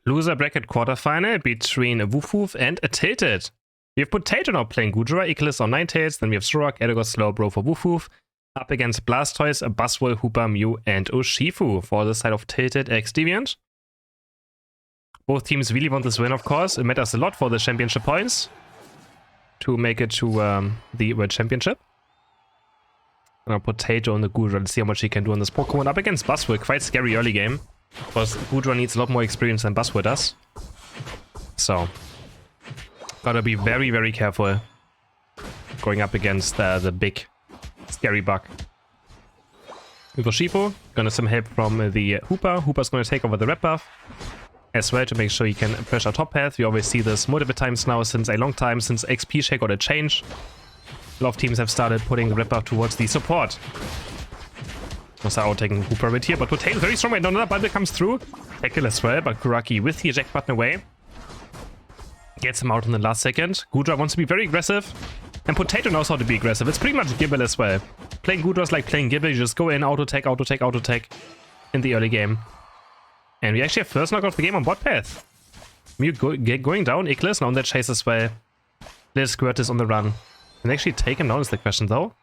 Loser bracket quarterfinal between Woof Woof and a Tilted. We have Potato now playing Goodra, Eclipse on Ninetales, then we have Zorak, Edgar, Slowbro for Woof Woof, up against Blastoise, Buzzwole, Hooper, Mew, and Urshifu for the side of Tilted x Deviant. Both teams really want this win, of course. It matters a lot for the championship points to make it to the World Championship. Now Potato on the Goodra, let's see how much he can do on this Pokemon. Up against Buzzwole, quite scary early game. Because Goodra needs a lot more experience than Buzzwole does. So, gotta be very, very careful going up against the big scary bug. With Urshifu, gonna some help from the Hooper. Hooper's gonna take over the red buff as well to make sure he can pressure top path. We always see this multiple times now since a long time, since XP shake got a change. A lot of teams have started putting the red buff towards the support. Also taking Hooper right here, but Potato very strong right now. Another bundle comes through. Tackle as well, but Kuraki with the eject button away. Gets him out in the last second. Goodra wants to be very aggressive. And Potato knows how to be aggressive. It's pretty much Gibble as well. Playing Goodra is like playing Gibble. You just go in, auto-tech, auto-tech, auto-tech in the early game. And we actually have first knock of the game on bot path. Mew going down. Eclipse now on that chase as well. Little Squirt is on the run. Can they actually take him down is the question though.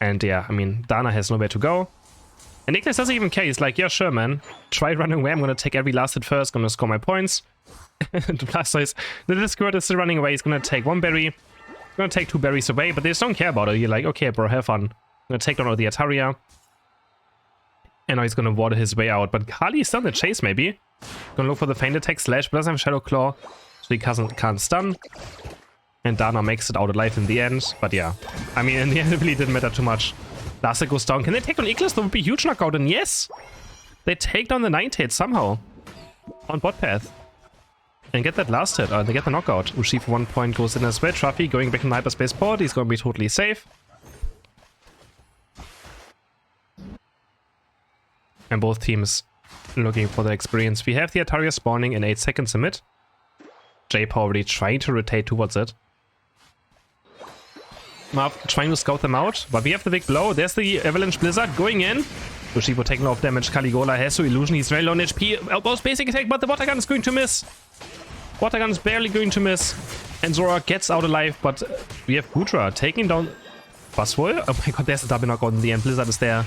And yeah, I mean, Dana has nowhere to go. And Eclipse doesn't even care. He's like, yeah, sure, man. Try running away. I'm going to take every last hit first. Gonna score my points. The Blastoise, the little Squirt is still running away. He's going to take one berry. Going to take two berries away, but they just don't care about it. You're like, okay, bro, have fun. I'm going to take down all the Ataria. And now he's going to water his way out. But Kali is still in the chase, maybe. Going to look for the feint attack slash, but doesn't have Shadow Claw. So he can't stun. And Dana makes it out alive in the end. But yeah, I mean, in the end, it really didn't matter too much. Blaster goes down. Can they take down Eclipse? That would be a huge knockout. And yes, they take down the Ninetales somehow on bot path. And get that last hit. They get the knockout. Urshifu 1 point goes in as well. Truffy going back in the hyperspace port. He's going to be totally safe. And both teams looking for the experience. We have the Ataria spawning in 8 seconds in mid. J-Power already trying to rotate towards it. Marv trying to scout them out, but we have the big blow. There's the Avalanche Blizzard going in. Urshifu taking off damage. Caligula has to illusion. He's very low on HP. Elbow's basic attack, but the water gun is going to miss. Water gun is barely going to miss. And Zora gets out alive, but we have Goodra taking down Buzzwole. Oh my god, there's a double knockout in the end. Blizzard is there.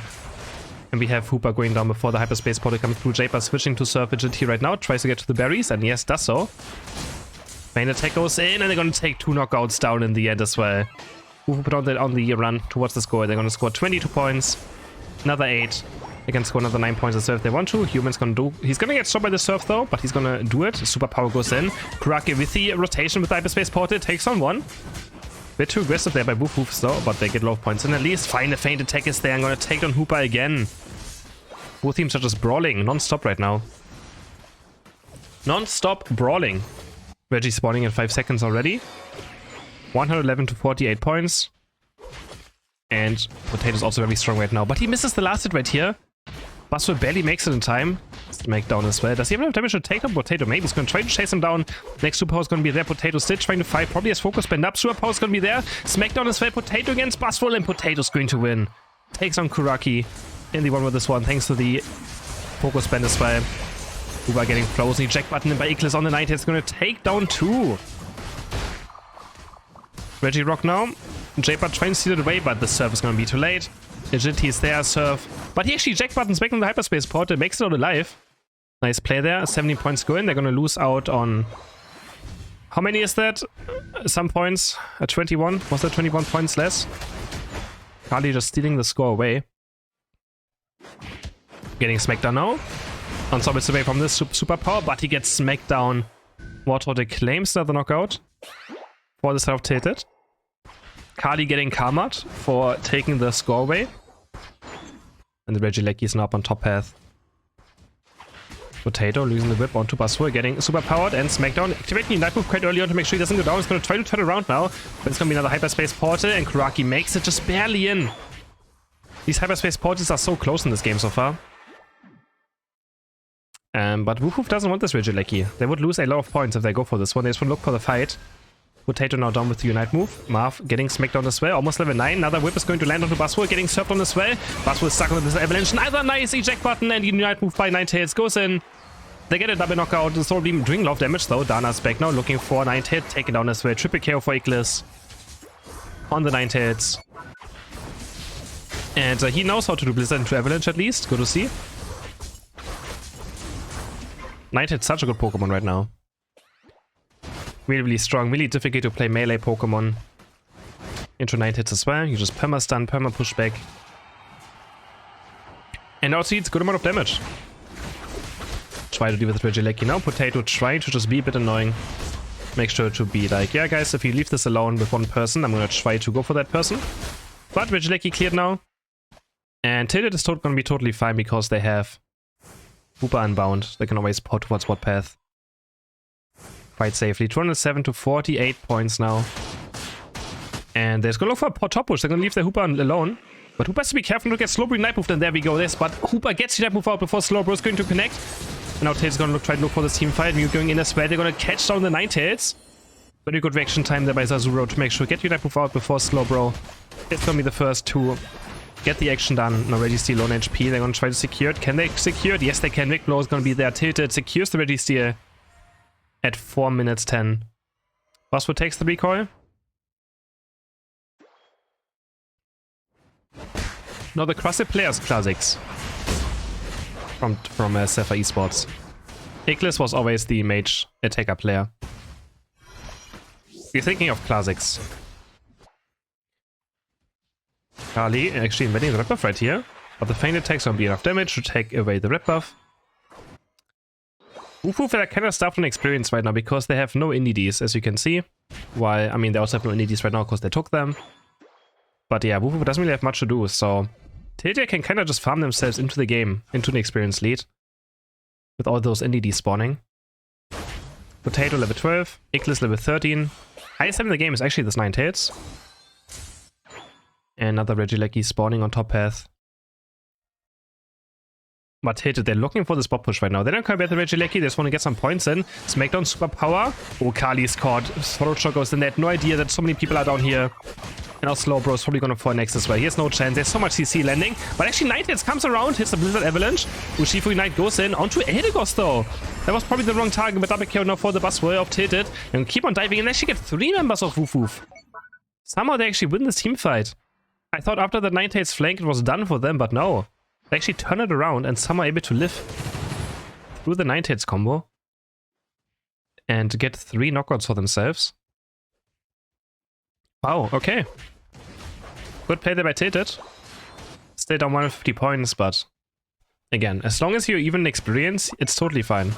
And we have Hooper going down before the hyperspace portal comes through. J-Power switching to Surf Agility right now. Tries to get to the berries, and yes, does so. Main attack goes in, and they're going to take 2 knockouts down in the end as well. Hooper put on the run towards the score. They're going to score 22 points. Another 8. They can score another 9 points as well if they want to. Human's going to do... He's going to get stopped by the Surf though, but he's going to do it. Superpower goes in. Kuraki with the rotation with the hyperspace portal takes on 1. Bit too aggressive there by Woof Woof though, but they get a lot of points. And at least find the feint attack is there. I'm going to take down Hooper again. Both teams are just brawling non-stop right now. Non-stop brawling. Reggie spawning in 5 seconds already. 111 to 48 points. And Potato's also very strong right now. But he misses the last hit right here. Buzzwole barely makes it in time. Smackdown as well. Does he have enough damage to take down Potato? Maybe he's going to try to chase him down. Next Superpower is going to be there. Potato still trying to fight. Probably has focus bend up. Superpower is going to be there. Smackdown as well. Potato against Buzzwole. And Potato's going to win. Takes on Kuraki in the 1v1 thanks to the focus bend as well. Uber getting frozen. Eject button by Eclipse on the Ninetales. It's going to take down 2. Reggie Rock now. J-Bot trying to steal it away, but the Surf is going to be too late. Agility is there, Surf. But he actually eject buttons back on the hyperspace port. It makes it out alive. Nice play there. 17 points go in. They're going to lose out on... How many is that? Some points. 21. Was that 21 points less? Kali just stealing the score away. Getting Smackdown now. Ensemble is away from this superpower, but he gets smacked down. Warthog claims another knockout for the side of Tilted. Kali getting karma'd for taking the score away. And the Regieleki is now up on top path. Potato losing the whip onto Buzzwole, getting superpowered and Smackdown. Activating the Night Move quite early on to make sure he doesn't go down. He's going to try to turn around now. But it's going to be another hyperspace portal, and Kuraki makes it just barely in. These hyperspace portals are so close in this game so far. But Woof Woof doesn't want this Regieleki. They would lose a lot of points if they go for this one. They just want to look for the fight. Potato now down with the Unite move. Marv getting Smackdown as well. Almost level 9. Another whip is going to land onto Buzzwole, getting surfed on as well. Buzzwole is stuck on this Avalanche. Another nice eject button, and the Unite move by Ninetales goes in. They get a double knockout. The Solar Beam doing a lot of damage though. Dana's back now, looking for 9th hit. Taken down as well. Triple KO for Eclipse. On the 9th hits. And he knows how to do Blizzard into Avalanche at least. Good to see. 9th hit's such a good Pokemon right now. Really, really strong. Really difficult to play melee Pokemon. Into 9th hits as well. You just perma-stun, perma-pushback. And also it's a good amount of damage. Try to deal with Regieleki now. Potato trying to just be a bit annoying. Make sure to be like, yeah guys, if you leave this alone with one person, I'm gonna try to go for that person. But Regieleki cleared now. And Tilted is gonna be totally fine because they have Hoopa Unbound. They can always port towards what path. Quite safely. 207 to 48 points now. And they're gonna look for a top push. They're gonna leave their Hoopa alone. But Hoopa has to be careful to get Slowbro Night Move, and there we go. But Hoopa gets the Night Move out before Slowbro is going to connect. And now Tails is gonna try to look for this team fight. Mew going in as well. They're gonna catch down the 9-Tails. Very good reaction time there by Zazuro to make sure get your Night Move out before Slowbro. It's gonna be the first to get the action done. Now Registeel on HP. They're gonna try to secure it. Can they secure it? Yes, they can. Wick Blow is gonna be there. Tilted secures the Registeel at 4 minutes 10. Buzzwood takes the recoil. No, the Crusted players classics from Sapphire Esports. Eclipse was always the mage attacker player. You're thinking of classics. Kali actually inventing the red buff right here, but the faint attacks won't be enough damage to take away the red buff. Woof Woof are kind of stuffed on experience right now because they have no Indies, as you can see. While, I mean, they also have no Indies right now because they took them. But yeah, Woof Woof doesn't really have much to do, so Tilted can kind of just farm themselves into the game, into the experience lead. With all those NDDs spawning. Potato level 12, Eclipse level 13. Highest level in the game is actually this 9-Tails. And another Regieleki spawning on top path. But Tilted, they're looking for the spot push right now. They don't care about the Regieleki, they just want to get some points in. Smackdown superpower. Oh, Kali's caught. Throat Shock goes in. They had no idea that so many people are down here. And now Slowbro is probably going to fall next as well. He has no chance. There's so much CC landing. But actually, 9-Tails comes around, hits the Blizzard Avalanche. Urshifu Ignite goes in onto Eldegoss though. That was probably the wrong target, but double kill now for the Buzzwole of Tilted. And keep on diving and actually get 3 members of Woof Woof. Somehow they actually win this team fight. I thought after the 9-Tails flank it was done for them, but no. They actually turn it around and somehow able to live through the 9-Tails combo. And get 3 knockouts for themselves. Wow, okay. Good play there by Tilted. Still down 150 points, but again, as long as you're even experience, it's totally fine.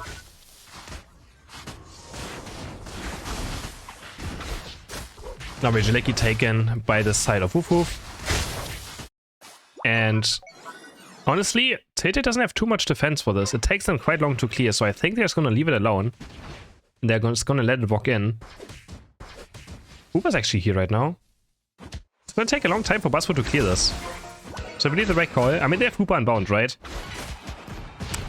Now Regieleki taken by the side of Woof Woof. And honestly, Tilted doesn't have too much defense for this. It takes them quite long to clear, so I think they're just gonna leave it alone. They're just gonna let it walk in. Hoopa's actually here right now. It's gonna take a long time for Buzzwood to clear this. So we need the right call. I mean, they have Hoopa Unbound, right?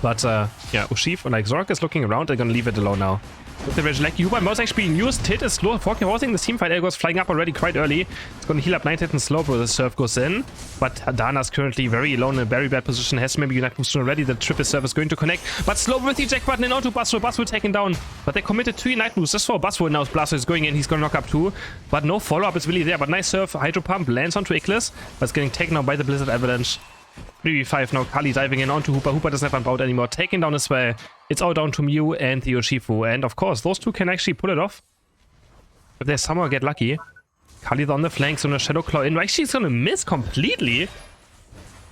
But yeah, Urshifu, like Zork is looking around, they're gonna leave it alone now. With the Regieleki, Hoopa Unbound is actually being used. Tilted is slow, forcing this team fight. Eldegoss flying up already quite early. It's gonna heal up 9-Tails and Slowbro. The surf goes in. But Dana's currently very alone in a very bad position. Has maybe Unite Moves already. The triple surf is going to connect. But Slowbro with the eject button and onto Buzzwole. Buzzwole taken down. But they committed 2 Unite Moves just for Buzzwole. Now Blaster is going in. He's gonna knock up 2. But no follow-up is really there. But nice surf. Hydro Pump lands onto Eclipse. But it's getting taken out by the Blizzard Avalanche. 3v5 now. Kali diving in onto Hoopa. Hoopa doesn't have Unbound anymore. Taken down as well. It's all down to Mew and the Urshifu. And of course, those two can actually pull it off. If they somehow get lucky. Kali on the flanks on a Shadow Claw in. Actually, he's gonna miss completely.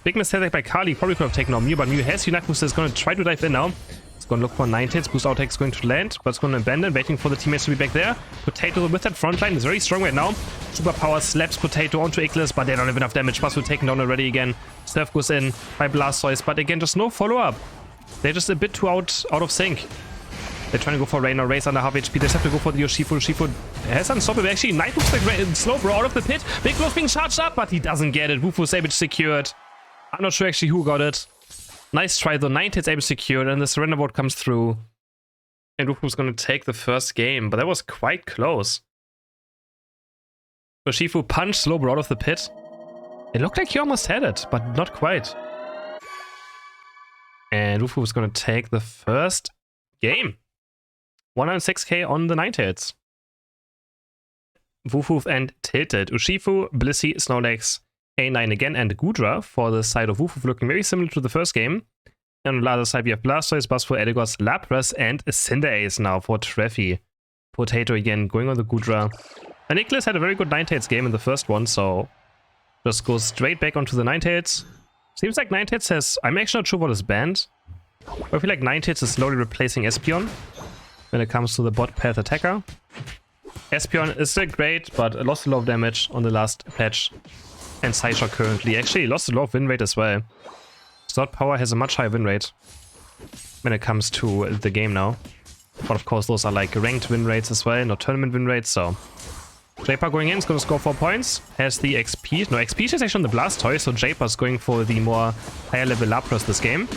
Big mistake by Kali. Probably could have taken out Mew, but Mew has Unite Booster. Is gonna try to dive in now. It's gonna look for 9-Tails. Boost outtake is going to land, but it's gonna abandon, waiting for the teammates to be back there. Potato with that front line is very strong right now. Superpower slaps Potato onto Eclipse, but they don't have enough damage. Buzzwole taken down already again. Surf goes in by Blastoise, but again, just no follow-up. They're just a bit too out of sync. They're trying to go for Rain or Race under half HP. They just have to go for the Urshifu. Urshifu has unstoppable. Actually, Night Moves like Slowbro out of the pit. Big Wolf being charged up, but he doesn't get it. Woof Woof Savage secured. I'm not sure actually who got it. Nice try though. 9-Tails able secured, and the surrender vote comes through. And Woof Woof's gonna take the first game, but that was quite close. Urshifu punched Slowbro out of the pit. It looked like he almost had it, but not quite. And Woof Woof's gonna take the first game. 106k on the Ninetales. Woof Woof and Tilted. Urshifu, Blissey, Snorlax, A9 again, and Goodra for the side of Woof Woof, looking very similar to the first game. And on the other side, we have Blastoise, Buzzwole, Eldegoss, Lapras, and Cinderace now for Treffy. Potato again, going on the Goodra. And Nicholas had a very good Ninetales game in the first one, so just goes straight back onto the Ninetales. Seems like Ninetales has... I'm actually not sure what is banned. But I feel like Ninetales is slowly replacing Espeon when it comes to the bot path attacker. Espeon is still great, but lost a lot of damage on the last patch. And Psyshock currently actually lost a lot of win rate as well. Sword Power has a much higher win rate when it comes to the game now. But of course those are like ranked win rates as well, not tournament win rates, so... Japer going in is going to score 4 points. Has the XP. No, XP is actually on the Blastoise, so Japer's going for the more higher level Lapras this game.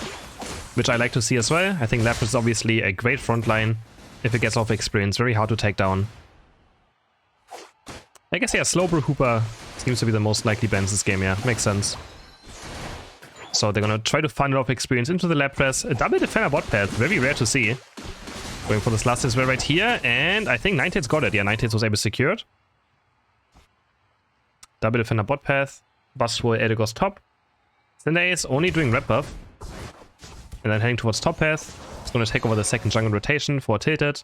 Which I like to see as well. I think Lapras is obviously a great frontline if it gets off experience. Very hard to take down. I guess, yeah, Slowbro Hooper seems to be the most likely bans this game, yeah. Makes sense. So they're going to try to funnel off experience into the Lapras. A double defender bot path, very rare to see. Going for this last as well right here, and I think Ninetales got it. Yeah, Ninetales was able to secure it. Double defender bot path. Buzzwole, Eldegoss top. Cinderace only doing red buff. And then heading towards top path. It's going to take over the second jungle rotation for Tilted.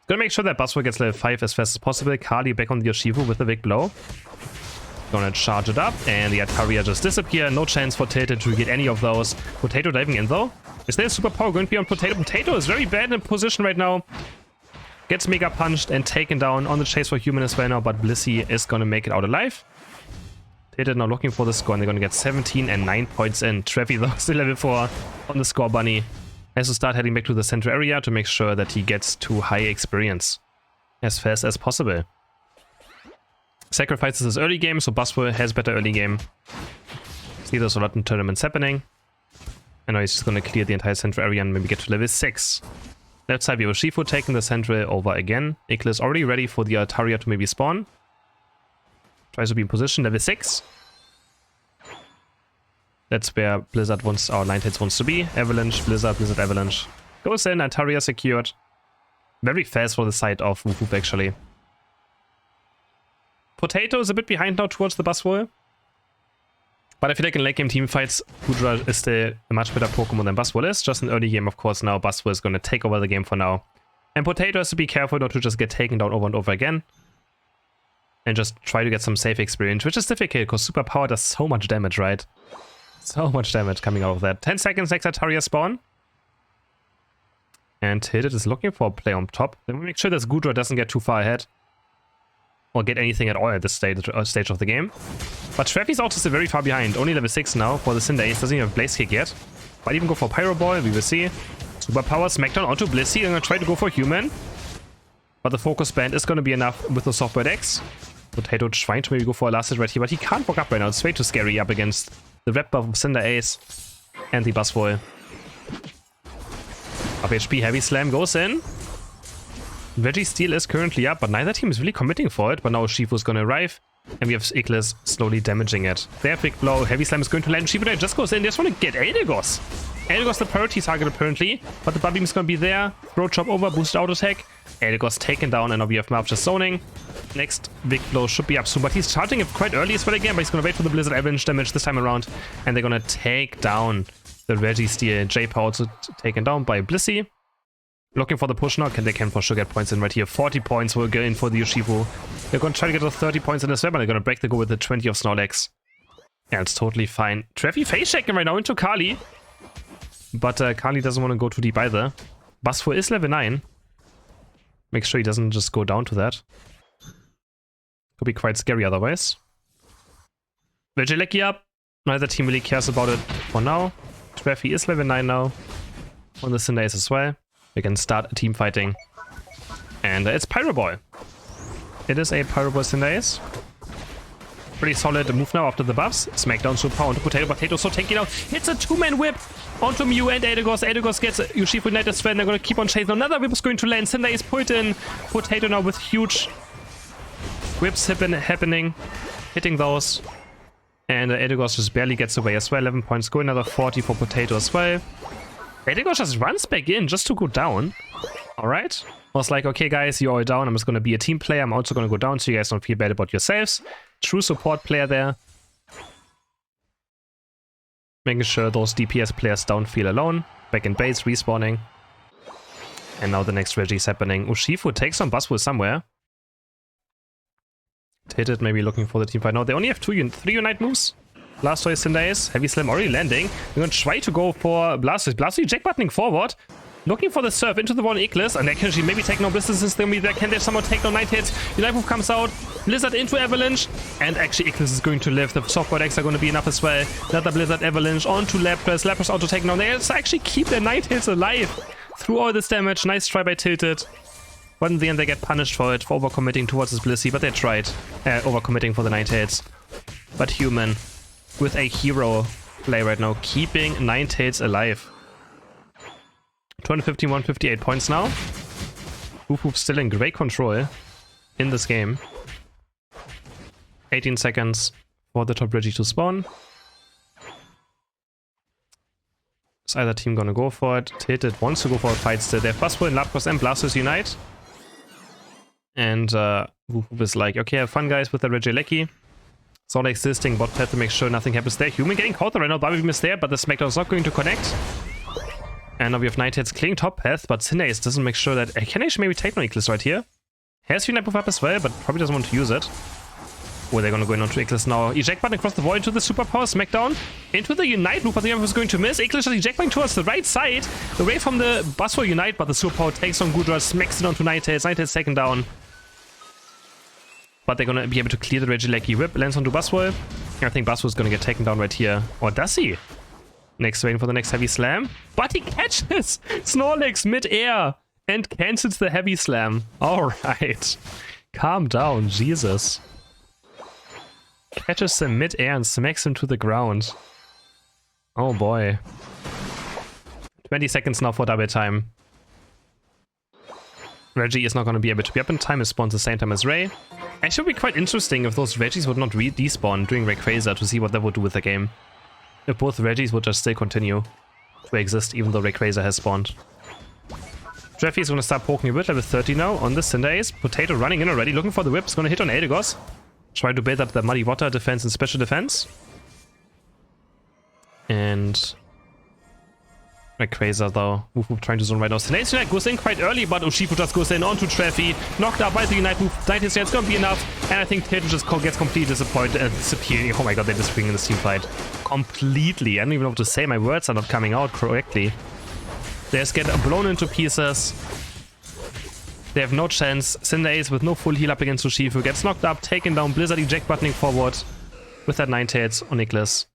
Gonna make sure that Buzzwole gets level 5 as fast as possible. Kali back on the Urshifu with the big blow. Gonna charge it up, and the Ataria just disappear. No chance for Tilted to get any of those. Potato diving in though. Is there a superpower going to be on Potato? Potato is very bad in position right now. Gets mega punched and taken down on the chase for human as well now, but Blissey is gonna make it out alive. Tilted now looking for the score, and they're gonna get 17 and 9 points in. Treffy though still level 4 on the score bunny. Has to start heading back to the central area to make sure that he gets to high experience as fast as possible. Sacrifices his early game, so Buzzwole has better early game. See, there's a lot of tournaments happening. And now he's just going to clear the entire central area and maybe get to level 6. Left side, we have Urshifu taking the central over again. Icarus already ready for the Altaria to maybe spawn. Tries to be in position, level 6. That's where Blizzard wants, or Ninetales wants to be. Avalanche, Blizzard, Blizzard, Avalanche. Goes in, Altaria secured. Very fast for the side of Woof Woof actually. Potato is a bit behind now towards the Buzzwole. But I feel like in late game team fights, Goodra is still a much better Pokemon than Buzzwole is. Just in early game, of course, now Buzzwole is going to take over the game for now. And Potato has to be careful not to just get taken down over and over again. And just try to get some safe experience, which is difficult because Superpower does so much damage, right? So much damage coming out of that. 10 seconds next Altaria spawn. And Tilted is looking for a play on top. Then we make sure that Goodra doesn't get too far ahead. Or get anything at all at this stage of the game. But Treffy's also still very far behind. Only level 6 now for the Cinderace. Doesn't even have Blaze Kick yet. Might even go for Pyro Ball. We will see. Superpower Smackdown onto Blissey. I'm going to try to go for Human. But the Focus Band is going to be enough with the Software Dex. Potato trying to maybe go for a last hit right here. But he can't walk up right now. It's way too scary up against the red buff of Cinderace and the Buzzwole. Up HP Heavy Slam goes in. Registeel is currently up, but neither team is really committing for it. But now Urshifu is going to arrive, and we have Icarus slowly damaging it. Their big blow, Heavy Slam is going to land. Urshifu just goes in. They just want to get Eldegoss. Eldegoss the priority target apparently, but the Bubbeam is going to be there. Throw chop over, boosted auto attack. Eldegoss taken down, and now we have Marv just zoning. Next big blow should be up soon, but he's charging it quite early as well again, but he's going to wait for the Blizzard Avalanche damage this time around, and they're going to take down the Registeel. J-Power also taken down by Blissey. Looking for the push now. They can for sure get points in right here. 40 points will go in for the Urshifu. They're going to try to get to 30 points in as well, but they're going to break the goal with the 20 of Snorlax. Yeah, it's totally fine. Treffy face checking right now into Kali. But Kali doesn't want to go too deep either. Buzzwole is level 9. Make sure he doesn't just go down to that. Could be quite scary otherwise. Vigileki up. Neither team really cares about it for now. Treffy is level 9 now. On the Cinderace as well. We can start team fighting. And it's Pyro Ball. It is a Pyro Ball Cinderace. Pretty solid move now after the buffs. Smackdown super onto Potato. Potato so tanky now. Hits a two-man whip onto Mew and Eldegoss. Eldegoss gets Urshifu United Sven. They're going to keep on chasing. Another whip is going to land. Cinderace pulled in. Potato now with huge whips happening. Hitting those. And Eldegoss just barely gets away as well. 11 points go. Another 40 for Potato as well. Edigos just runs back in just to go down. Alright. Was like, okay guys, you're all down. I'm just gonna be a team player. I'm also gonna go down so you guys don't feel bad about yourselves. True support player there. Making sure those DPS players don't feel alone. Back in base, respawning. And now the next Reggie is happening. Urshifu takes on Buzzwole somewhere. Hit it, maybe looking for the team fight. No, they only have 3 Unite moves. Blastoise, Cinderace, Heavy Slam already landing. We're gonna try to go for Blastoise. Blastoise jack buttoning forward. Looking for the surf into the one Eclipse, and they can actually maybe take no Blizzard since they'll be there. Can they somehow take no 9 hits? Unite move comes out. Blizzard into Avalanche, and actually Eclipse is going to live. The softboard decks are going to be enough as well. Another Blizzard Avalanche onto Lapras. Lapras auto take down. They actually keep their 9 hits alive through all this damage. Nice try by Tilted. But in the end they get punished for it, for overcommitting towards this Blissey, but they tried. Overcommitting for the 9 hits. But Human, with a hero play right now, keeping 9 hits alive. 251, 158 points now. Woof Woof still in great control in this game. 18 seconds for the top Reggie to spawn. Is either team gonna go for it? Tilted wants to go for a fight still. They have Buzzwole and Lapras and Blastoise unite. And Woof Woof is like, okay, have fun guys with the Regieleki. It's all existing bot path to make sure nothing happens there. Human getting caught right now. Barbie Beam is there, but the Smackdown is not going to connect. And now we have 9 hits clearing top path, but Cinderace doesn't make sure that... Can actually maybe take no Eclipse right here. Has Unite move up as well, but probably doesn't want to use it. Oh, they're gonna go in onto Eclipse now. Eject button across the wall into the superpower Smackdown. Into the Unite loop, but the other was going to miss. Eclipse is eject button towards the right side. Away from the Buzzwole Unite, but the superpower takes on Goodra, smacks it onto 9 hits. 9 hits taken down. But they're gonna be able to clear the Regieleki. Whip lands onto Buzzwole. I think Buzzwole's gonna get taken down right here. Or does he? Next, waiting for the next Heavy Slam. But he catches Snorlax mid-air and cancels the Heavy Slam. Alright. Calm down, Jesus. Catches him mid-air and smacks him to the ground. Oh boy. 20 seconds now for double time. Reggie is not going to be able to be up in time. It spawns the same time as Ray. Actually, it would be quite interesting if those Reggies would not despawn during Rayquaza to see what that would do with the game. If both Reggies would just still continue to exist even though Rayquaza has spawned. Jeffy is going to start poking a bit, level 30 now on the Cinderace. Potato running in already, looking for the whip. It's going to hit on Eldegoss. Try to build up the Muddy Water defense and special defense. And Rayquaza though, Woof Woof trying to zone right now. Cinderace Unite goes in quite early, but Urshifu just goes in onto Treffy. Knocked out by the Unite move. 9 hits, it's gonna be enough. And I think Tilted just gets completely disappointed and disappearing. Oh my god, they're disappearing in this team fight. Completely. I don't even know what to say. My words are not coming out correctly. They just get blown into pieces. They have no chance. Cinderace with no full heal up against Urshifu gets knocked up, taken down. Blizzard eject buttoning forward with that 9 hits on Nicholas.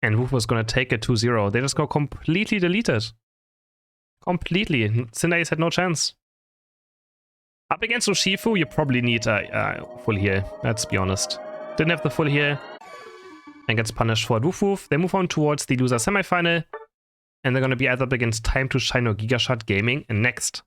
And Woof was gonna take it 2-0. They just go completely deleted. Completely. Cinderace had no chance. Up against Urshifu, you probably need a full heal. Let's be honest. Didn't have the full heal. And gets punished for it. Woof Woof. They move on towards the loser semifinal. And they're gonna be either up against Time to Shine or Gigashot Gaming next.